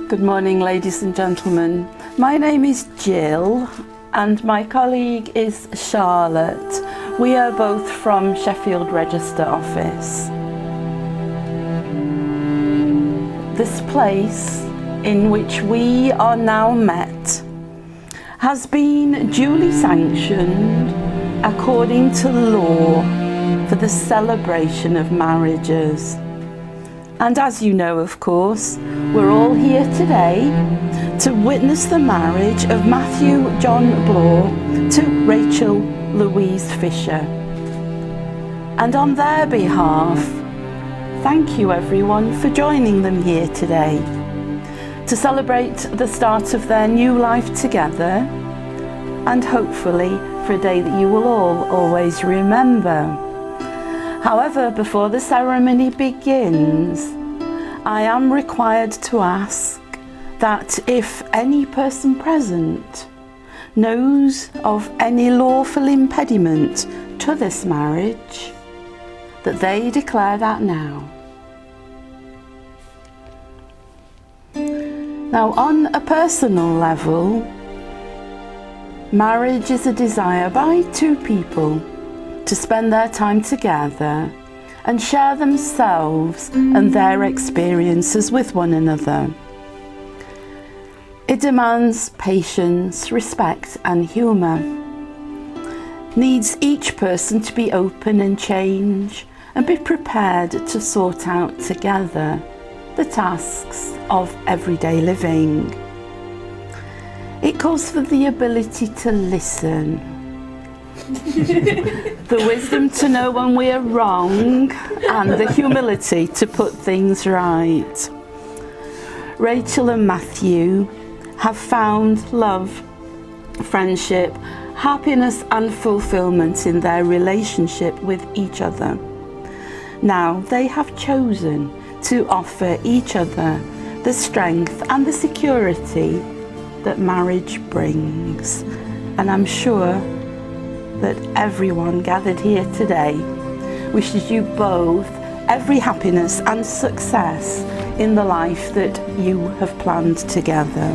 Good morning, ladies and gentlemen. My name is Jill and my colleague is Charlotte. We are both from Sheffield Register Office. This place in which we are now met has been duly sanctioned according to law for the celebration of marriages. And as you know, of course, we're all here today to witness the marriage of Matthew John Bloor to Rachel Louise Fisher. And on their behalf, thank you everyone for joining them here today to celebrate the start of their new life together, and hopefully for a day that you will all always remember. However, before the ceremony begins, I am required to ask that if any person present knows of any lawful impediment to this marriage, that they declare that now. Now, on a personal level, marriage is a desire by two people to spend their time together and share themselves and their experiences with one another. It demands patience, respect and humour. Needs each person to be open and change and be prepared to sort out together the tasks of everyday living. It calls for the ability to listen, the wisdom to know when we are wrong, and the humility to put things right. Rachel and Matthew have found love, friendship, happiness and fulfillment in their relationship with each other. Now they have chosen to offer each other the strength and the security that marriage brings. And I'm sure that everyone gathered here today wishes you both every happiness and success in the life that you have planned together.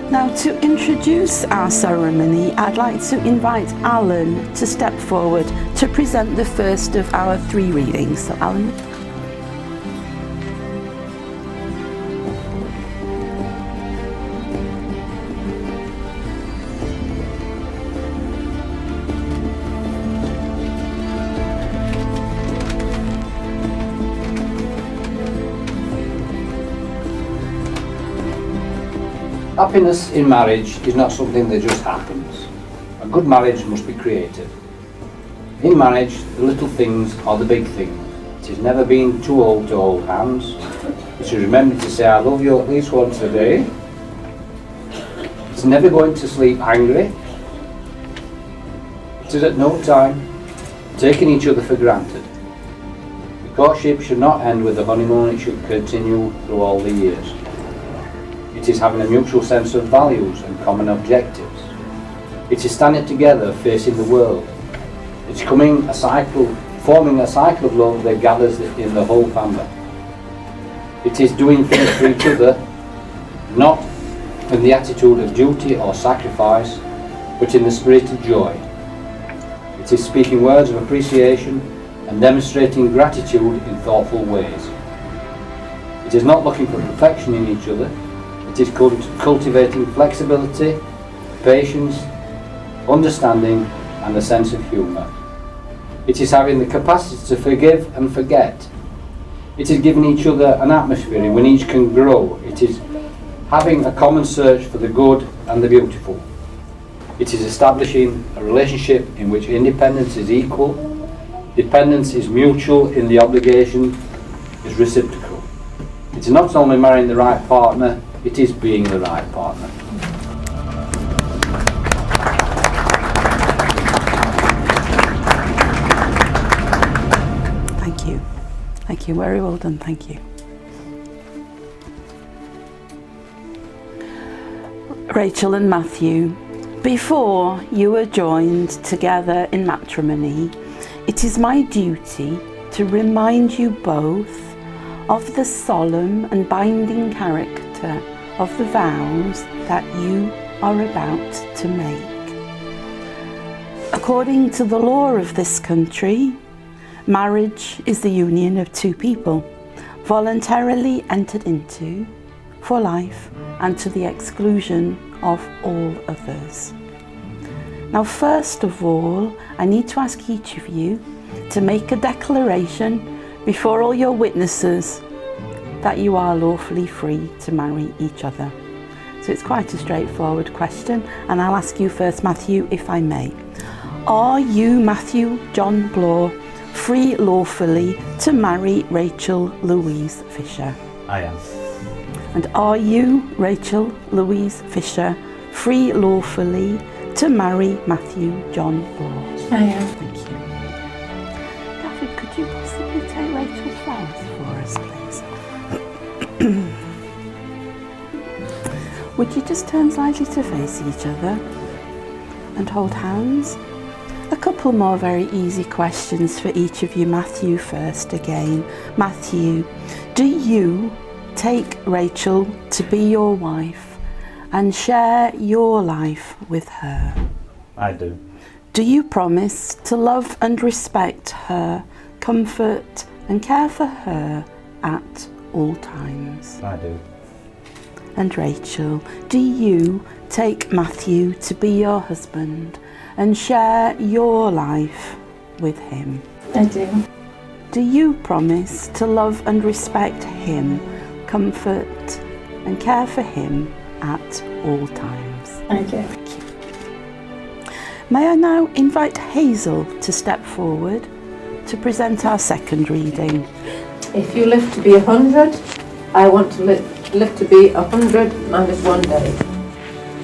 Now, to introduce our ceremony, I'd like to invite Alan to step forward to present the first of our 3 readings. So Alan. Happiness in marriage is not something that just happens. A good marriage must be created. In marriage, the little things are the big things. It has never been too old to hold hands. You should remember to say I love you at least once a day. It's never going to sleep angry. It is at no time taking each other for granted. The courtship should not end with the honeymoon, it should continue through all the years. It is having a mutual sense of values and common objectives. It is standing together facing the world. It's forming a cycle of love that gathers in the whole family. It is doing things for each other, not in the attitude of duty or sacrifice, but in the spirit of joy. It is speaking words of appreciation and demonstrating gratitude in thoughtful ways. It is not looking for perfection in each other. It is cultivating flexibility, patience, understanding and a sense of humour. It is having the capacity to forgive and forget. It is giving each other an atmosphere in which each can grow. It is having a common search for the good and the beautiful. It is establishing a relationship in which independence is equal, dependence is mutual in the obligation is reciprocal. It is not only marrying the right partner, it is being the right partner. Thank you. Thank you. Very well done. Thank you. Rachel and Matthew, before you were joined together in matrimony, it is my duty to remind you both of the solemn and binding character of the vows that you are about to make. According to the law of this country, marriage is the union of two people, voluntarily entered into for life and to the exclusion of all others. Now, first of all, I need to ask each of you to make a declaration before all your witnesses that you are lawfully free to marry each other. So it's quite a straightforward question, and I'll ask you first, Matthew, if I may. Are you, Matthew John Bloor, free lawfully to marry Rachel Louise Fisher? I am. And are you, Rachel Louise Fisher, free lawfully to marry Matthew John Bloor? I am. Thank you. David, could you possibly take Rachel's flowers for us, please? Would you just turn slightly to face each other and hold hands? A couple more very easy questions for each of you. Matthew first again. Matthew, do you take Rachel to be your wife and share your life with her? I do. Do you promise to love and respect her, comfort and care for her at all times? I do. And Rachel, do you take Matthew to be your husband and share your life with him? I do. Do you promise to love and respect him, comfort and care for him at all times? I do. Thank you. May I now invite Hazel to step forward to present our second reading. If you live to be 100, I want to live to be 100 minus 1 day.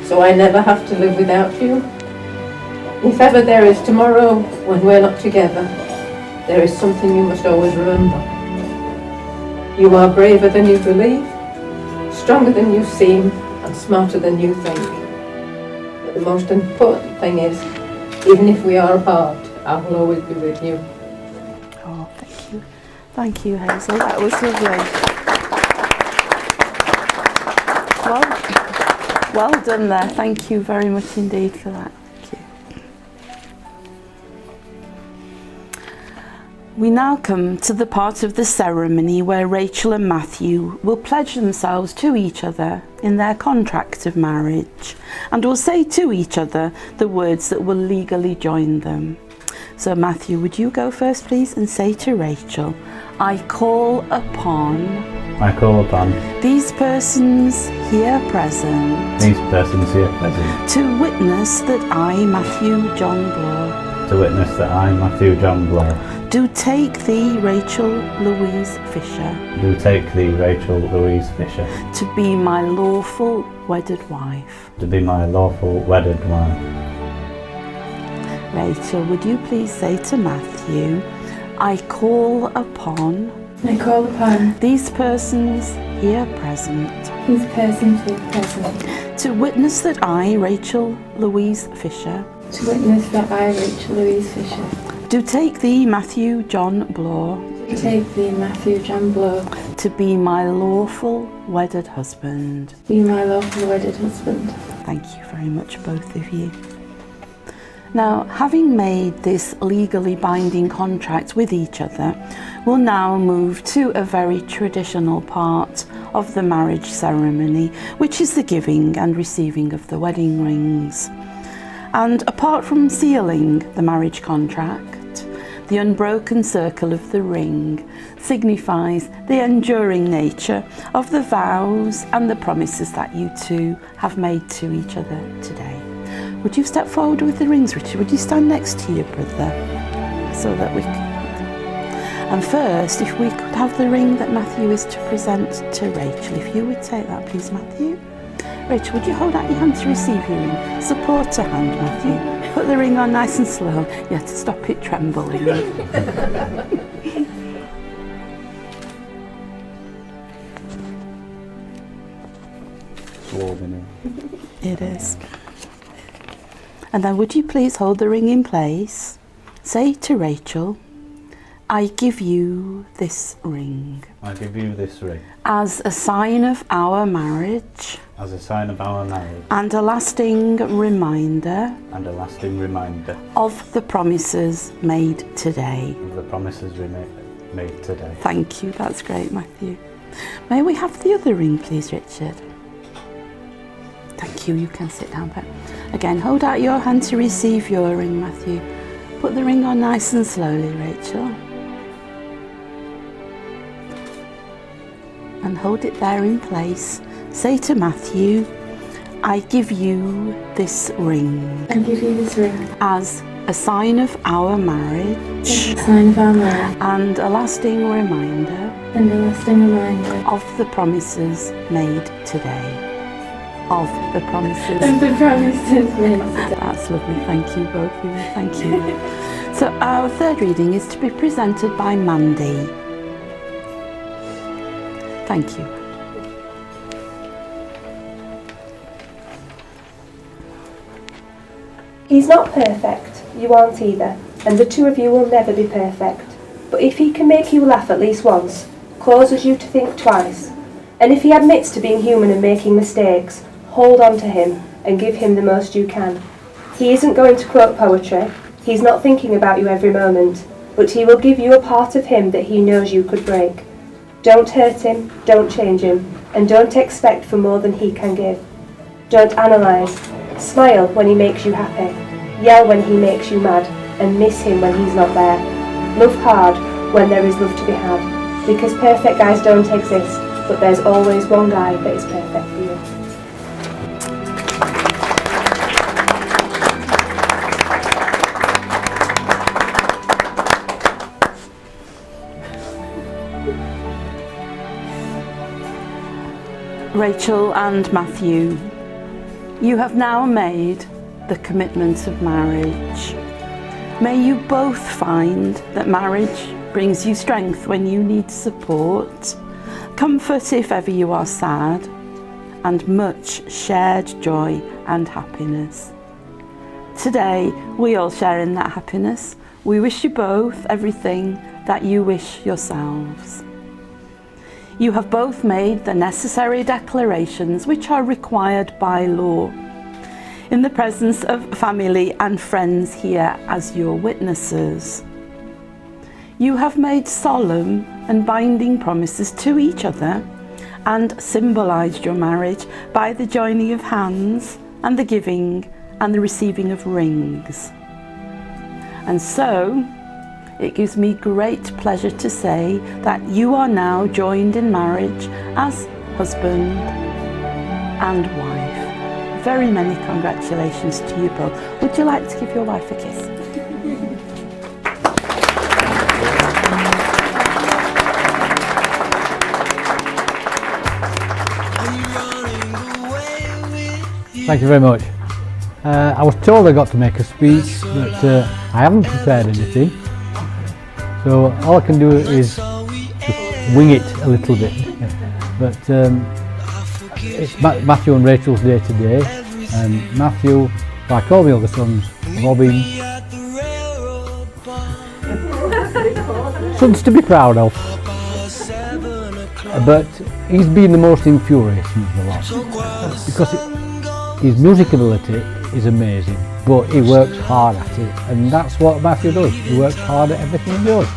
So I never have to live without you. If ever there is tomorrow when we're not together, there is something you must always remember. You are braver than you believe, stronger than you seem, and smarter than you think. But the most important thing is, even if we are apart, I will always be with you. Oh, thank you. Thank you, Hazel. That was lovely. Well done there. Thank you very much indeed for that. Thank you. We now come to the part of the ceremony where Rachel and Matthew will pledge themselves to each other in their contract of marriage and will say to each other the words that will legally join them. So Matthew, would you go first please and say to Rachel, I call upon these persons here present to witness that I, Matthew John Bloor, do take thee, Rachel Louise Fisher, to be my lawful wedded wife. Rachel, would you please say to Matthew, I call upon these persons here present to witness that I, Rachel Louise Fisher, do take thee, Matthew John Bloor, to be my lawful wedded husband. Thank you very much, both of you. Now, having made this legally binding contract with each other, we'll now move to a very traditional part of the marriage ceremony, which is the giving and receiving of the wedding rings. And apart from sealing the marriage contract, the unbroken circle of the ring signifies the enduring nature of the vows and the promises that you two have made to each other today. Would you step forward with the rings, Richard? Would you stand next to your brother so that we can... And first, if we could have the ring that Matthew is to present to Rachel. If you would take that, please, Matthew. Rachel, would you hold out your hand to receive your ring? Support a hand, Matthew. Put the ring on nice and slow. You have to stop it trembling. It is. And then would you please hold the ring in place? Say to Rachel, I give you this ring. I give you this ring. As a sign of our marriage. As a sign of our marriage. And a lasting reminder. And a lasting reminder. Of the promises made today. Of the promises we made today. Thank you, that's great, Matthew. May we have the other ring, please, Richard? Thank you, you can sit down there. Again, hold out your hand to receive your ring, Matthew. Put the ring on nice and slowly, Rachel. And hold it there in place. Say to Matthew, I give you this ring. I give you this ring. As a sign of our marriage. As a sign of our marriage. And a lasting reminder. And a lasting reminder. Of the promises made today. Of the promises. Of the promises made today. That's lovely, thank you both of you, thank you. So our third reading is to be presented by Mandy. Thank you. He's not perfect, you aren't either, and the two of you will never be perfect. But if he can make you laugh at least once, causes you to think twice, and if he admits to being human and making mistakes, hold on to him and give him the most you can. He isn't going to quote poetry, he's not thinking about you every moment, but he will give you a part of him that he knows you could break. Don't hurt him, don't change him, and don't expect for more than he can give. Don't analyse. Smile when he makes you happy. Yell when he makes you mad, and miss him when he's not there. Love hard when there is love to be had, because perfect guys don't exist, but there's always one guy that is perfect for you. Rachel and Matthew, you have now made the commitment of marriage. May you both find that marriage brings you strength when you need support, comfort if ever you are sad, and much shared joy and happiness. Today, we all share in that happiness. We wish you both everything that you wish yourselves. You have both made the necessary declarations which are required by law. In the presence of family and friends here as your witnesses. You have made solemn and binding promises to each other and symbolised your marriage by the joining of hands and the giving and the receiving of rings. And so, it gives me great pleasure to say that you are now joined in marriage as husband and wife. Very many congratulations to you both. Would you like to give your wife a kiss? Thank you very much. I was told I got to make a speech, but I haven't prepared anything. So all I can do is just wing it a little bit. But it's Matthew and Rachel's day today, and Matthew, like all the other sons, have all been sons to be proud of. But he's been the most infuriating of the lot, because his music ability is amazing. but he works hard at it, and that's what Matthew does. He works hard at everything he does,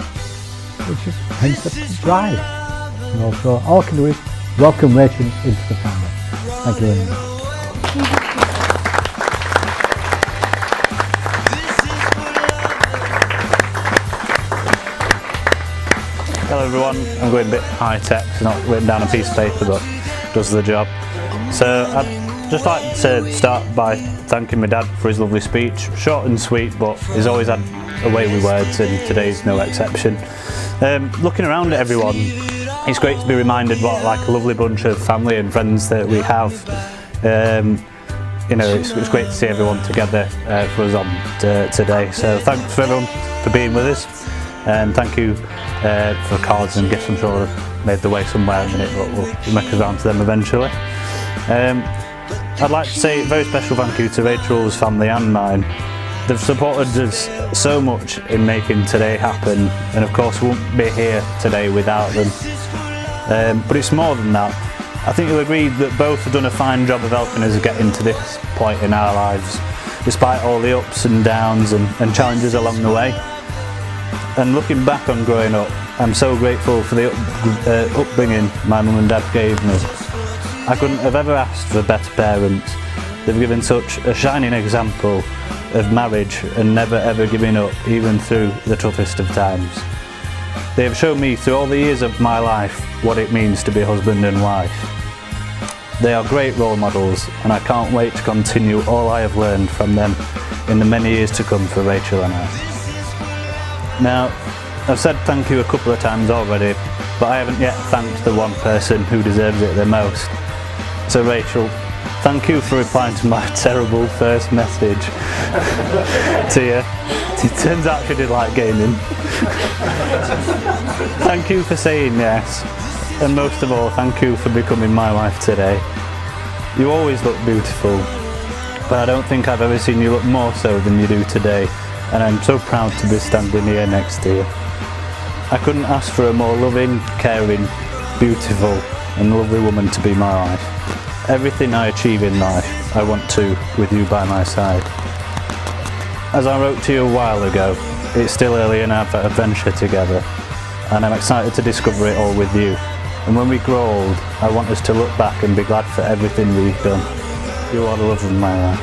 which is hence the drive. You know, so all I can do is welcome Rachel into the family. Thank you very much. Hello everyone, I'm going a bit high tech, so not written down a piece of paper but does the job. So I'd just like to start by thanking my dad for his lovely speech. Short and sweet, but he's always had a way with words, and today's no exception. Looking around at everyone, it's great to be reminded what like a lovely bunch of family and friends that we have. You know, it's great to see everyone together for us on today. So thanks for everyone for being with us, and thank you for cards and gifts. I'm sure they've made their way somewhere in a minute, but we'll make us around to them eventually. I'd like to say a very special thank you to Rachel's family and mine. They've supported us so much in making today happen, and of course we wouldn't be here today without them. But it's more than that. I think you'll agree that both have done a fine job of helping us get into this point in our lives, despite all the ups and downs and challenges along the way. And looking back on growing up, I'm so grateful for the upbringing my mum and dad gave me. I couldn't have ever asked for better parents. They've given such a shining example of marriage and never ever giving up, even through the toughest of times. They have shown me through all the years of my life what it means to be husband and wife. They are great role models, and I can't wait to continue all I have learned from them in the many years to come for Rachel and I. Now, I've said thank you a couple of times already, but I haven't yet thanked the one person who deserves it the most. So Rachel, thank you for replying to my terrible first message to you. It turns out she did like gaming. Thank you for saying yes, and most of all, thank you for becoming my wife today. You always look beautiful, but I don't think I've ever seen you look more so than you do today, and I'm so proud to be standing here next to you. I couldn't ask for a more loving, caring, beautiful and lovely woman to be my wife. Everything I achieve in life, I want to with you by my side. As I wrote to you a while ago, it's still early in our adventure together, and I'm excited to discover it all with you. And when we grow old, I want us to look back and be glad for everything we've done. You are the love of my life.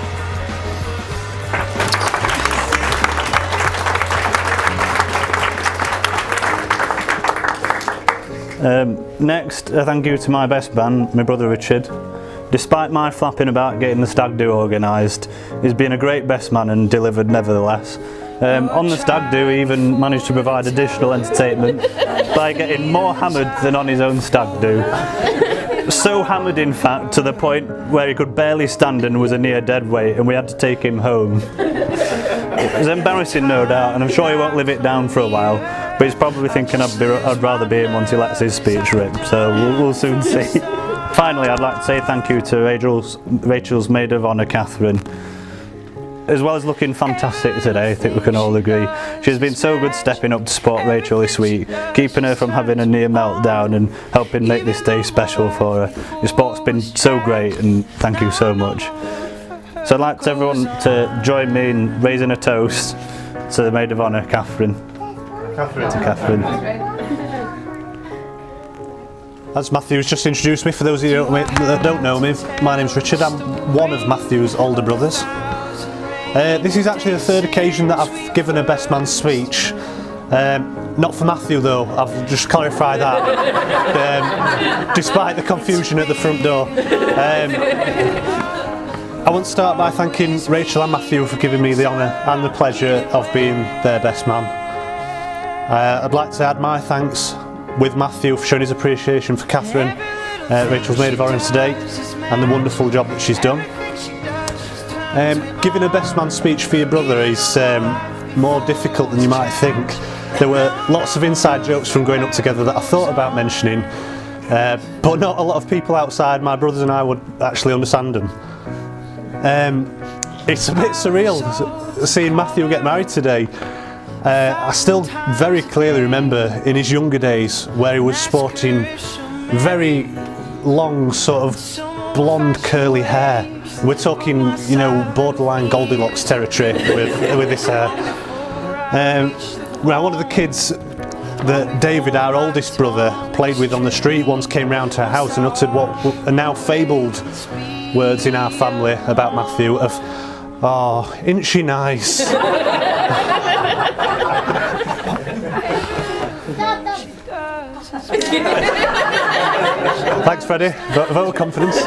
Next, a thank you to my best man, my brother Richard. Despite my flapping about getting the stag do organised, he's been a great best man and delivered nevertheless. On the stag do, he even managed to provide additional entertainment by getting more hammered than on his own stag do. So hammered, in fact, to the point where he could barely stand and was a near dead weight, and we had to take him home. It was embarrassing, no doubt, and I'm sure he won't live it down for a while, but he's probably thinking I'd rather be him once he lets his speech rip, so we'll soon see. Finally, I'd like to say thank you to Rachel's maid of honour, Catherine. As well as looking fantastic today, I think we can all agree, she's been so good stepping up to support Rachel this week, keeping her from having a near meltdown and helping make this day special for her. Your support's been so great, and thank you so much. So I'd like everyone to join me in raising a toast to the maid of honour, Catherine. To Catherine. As Matthew's just introduced me, for those of you that don't know me, my name's Richard. I'm one of Matthew's older brothers. This is actually the third occasion that I've given a best man speech. Not for Matthew though, I'll just clarify that, despite the confusion at the front door. I want to start by thanking Rachel and Matthew for giving me the honour and the pleasure of being their best man. I'd like to add my thanks with Matthew for showing his appreciation for Catherine, Rachel's maid of honour today, and the wonderful job that she's done. Giving a best man speech for your brother is more difficult than you might think. There were lots of inside jokes from growing up together that I thought about mentioning, but not a lot of people outside my brothers and I would actually understand them. It's a bit surreal seeing Matthew get married today. I still very clearly remember in his younger days where he was sporting very long sort of blonde curly hair, We're talking, you know, borderline Goldilocks territory with this hair. One of the kids that David, our oldest brother, played with on the street once came round to our house and uttered what are now fabled words in our family about Matthew of, "Oh, isn't she nice?" Thanks, Freddie. Vote of confidence.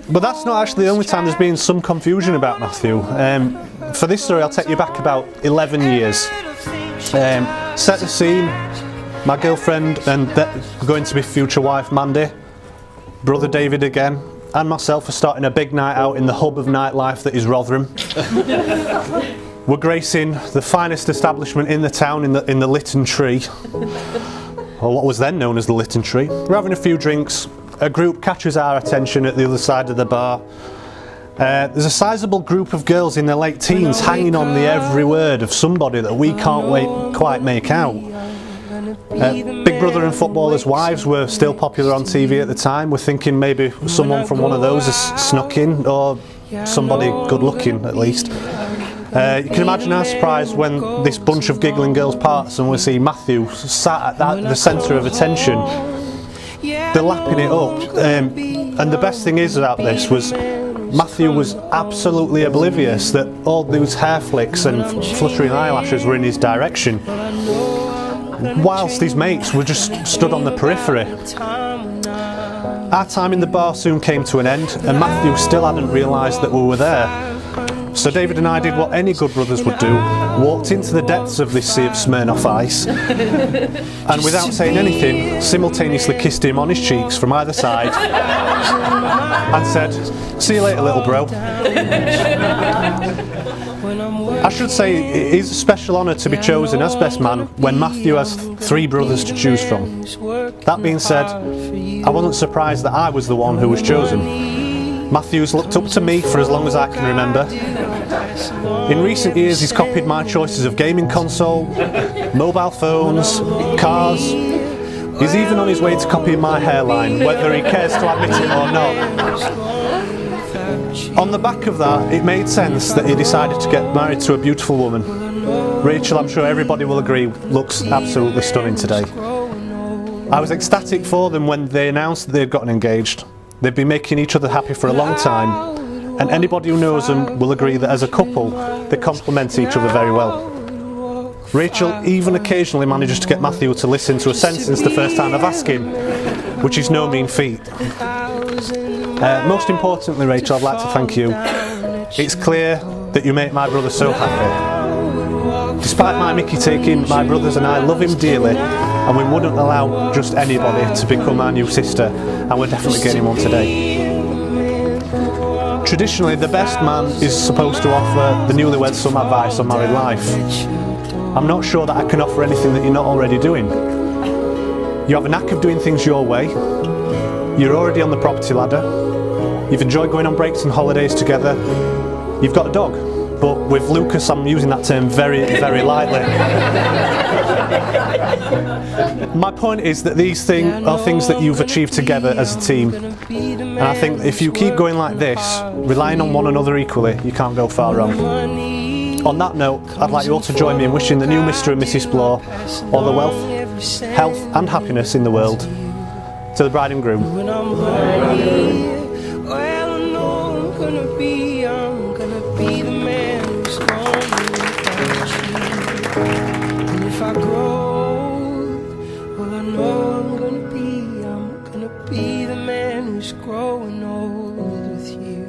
But that's not actually the only time there's been some confusion about Matthew. For this story, I'll take you back about 11 years. Set the scene. My girlfriend and going to be future wife Mandy, brother David again, and myself are starting a big night out in the hub of nightlife that is Rotherham. We're gracing the finest establishment in the town in the Lytton Tree, or what was then known as the Lytton Tree. We're having a few drinks. A group catches our attention at the other side of the bar. There's a sizable group of girls in their late teens hanging on the every word of somebody that we can't quite make out. Big Brother and Footballers' Wives were still popular on TV at the time. We're thinking maybe someone from one of those has snuck in, or somebody good looking at least. You can imagine our surprise when this bunch of giggling girls parts and we see Matthew sat at the centre of attention. They're lapping it up, and the best thing is about this was Matthew was absolutely oblivious that all those hair flicks and fluttering eyelashes were in his direction, whilst his mates were just stood on the periphery. Our time in the bar soon came to an end, and Matthew still hadn't realised that we were there. So David and I did what any good brothers would do, walked into the depths of this sea of Smirnoff Ice, and without saying anything, simultaneously kissed him on his cheeks from either side, and said, "See you later, little bro." I should say it is a special honour to be chosen as best man when Matthew has 3 brothers to choose from. That being said, I wasn't surprised that I was the one who was chosen. Matthew's looked up to me for as long as I can remember. In recent years he's copied my choices of gaming console, mobile phones, cars. He's even on his way to copying my hairline, whether he cares to admit it or not. On the back of that, it made sense that he decided to get married to a beautiful woman. Rachel, I'm sure everybody will agree, looks absolutely stunning today. I was ecstatic for them when they announced that they'd gotten engaged. They've been making each other happy for a long time, and anybody who knows them will agree that as a couple, they complement each other very well. Rachel even occasionally manages to get Matthew to listen to a sentence the first time I've asked him, which is no mean feat. Most importantly, Rachel, I'd like to thank you. It's clear that you make my brother so happy. Despite my mickey taking, my brothers and I love him dearly, and we wouldn't allow just anybody to become our new sister, and we're definitely getting one today. Traditionally, the best man is supposed to offer the newlyweds some advice on married life. I'm not sure that I can offer anything that you're not already doing. You have a knack of doing things your way. You're already on the property ladder. You've enjoyed going on breaks and holidays together. You've got a dog, but with Lucas I'm using that term very, very lightly. My point is that these things are things that you've achieved together as a team, and I think if you keep going like this, relying on one another equally, you can't go far wrong. On that note, I'd like you all to join me in wishing the new Mr. and Mrs. Bloor all the wealth, health and happiness in the world. To the bride and groom. Growing old with you,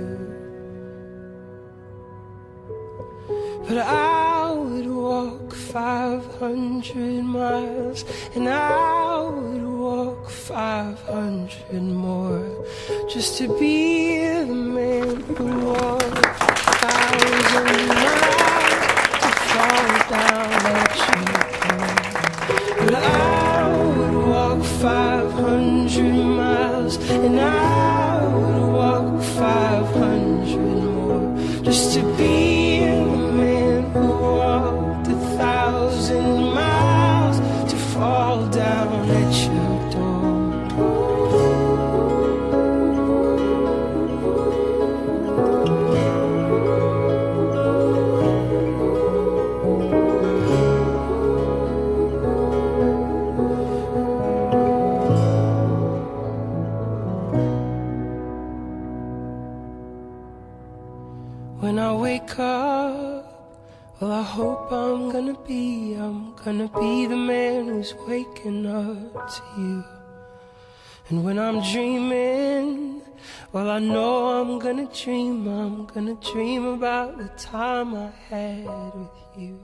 but I would walk 500 miles, and I would walk 500 more, just to be the man who walked 1,000 miles to fall down at your door. But I would walk 500 miles, and I would walk 500 more, just to be the man who walked 1,000 miles to fall down at your door. wake up, well, I hope I'm gonna be the man who's waking up to you. And when I'm dreaming, well, I know I'm gonna dream about the time I had with you.